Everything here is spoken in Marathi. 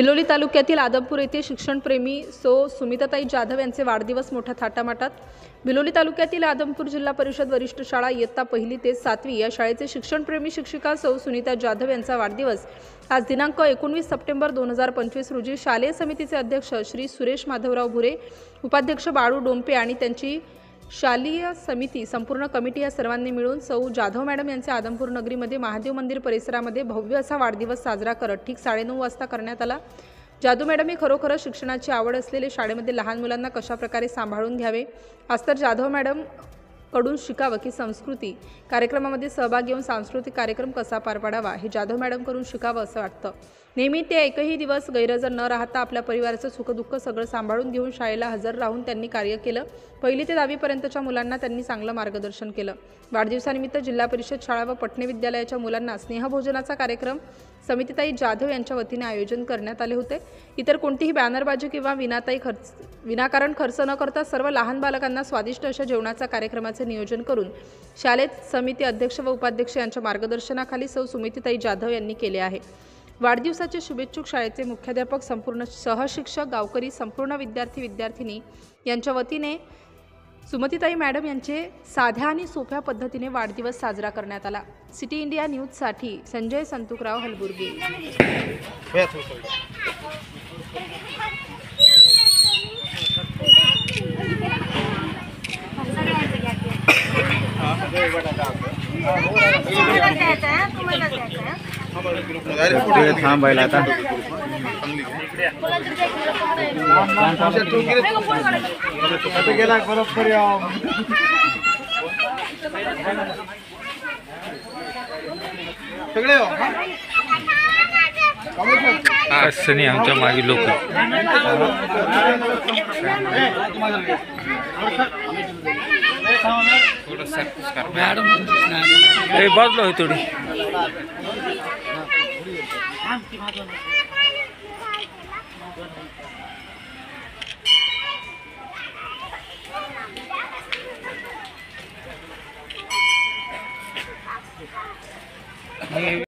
बिलोली तालुक्यातील आदमपूर येथे शिक्षणप्रेमी सुमिताताई जाधव यांचे वाढदिवस मोठ्या थाटामाटात। बिलोली तालुक्यातील आदमपूर जिल्हा परिषद वरिष्ठ शाळा इयत्ता 1ली ते 7वी या शाळेचे शिक्षणप्रेमी शिक्षिका सुनीता जाधव यांचा वाढदिवस आज दिनांक 19 सप्टेंबर 2025 रोजी शालेय समितीचे अध्यक्ष श्री सुरेश माधवराव भुरे, उपाध्यक्ष बाळू डोंपे आणि त्यांची शालेय समिती संपूर्ण कमिटी या सर्वांनी मिळून जाधव मॅडम यांच्या आदमपूर नगरीमध्ये महादेव मंदिर परिसरामध्ये भव्य असा वाढदिवस साजरा करत ठीक 9:30 वाजता करण्यात आला। जाधव मॅडम ही खरोखरच शिक्षणाची आवड असलेले शाळेमध्ये लहान मुलांना कशा प्रकारे सांभाळून घ्यावे आज तर जाधव मॅडम कडून शिकावं की संस्कृती कार्यक्रमामध्ये सहभाग घेऊन सांस्कृतिक कार्यक्रम कसा पार पाडावा हे जाधव मॅडम कडून शिकावं असं वाटतं। नेहमी ते एकही दिवस गैरहजर न राहता आपल्या परिवाराचं सुखदुःख सगळं सांभाळून घेऊन शाळेला हजर राहून त्यांनी कार्य केलं। 1ली ते 10वी पर्यंतच्या मुलांना त्यांनी चांगलं मार्गदर्शन केलं। वाढदिवसानिमित्त जिल्हा परिषद शाळा व पटणे विद्यालयाच्या मुलांना स्नेहभोजनाचा कार्यक्रम समितीताई जाधव यांच्या वतीने आयोजन करण्यात आले होते। इतर कोणतीही बॅनरबाजी किंवा विनाकारण खर्च न करता सर्व लहान बालकांना स्वादिष्ट अशा जेवणाचा कार्यक्रमाचे नियोजन करून शाळेत समिती अध्यक्ष व उपाध्यक्ष यांच्या मार्गदर्शनाखाली सुमितीताई जाधव यांनी केले आहे। वाढदिवसाचे शुभेच्छुक शाळेचे मुख्याध्यापक, संपूर्ण सहशिक्षक, गावकरी, संपूर्ण विद्यार्थी-विद्यार्थिनी यांच्या वतीने सुमतीताई मॅडम यांचे साध्या आणि सोप्या पद्धतीने वाढदिवस साजरा करण्यात आला। सिटी इंडिया न्यूजसाठी संजय संतुकराव हलबुर्गी। थांबायला आता गेला बरोबर सगळे असं आमच्या मागे लोक बाजूला होय थोडी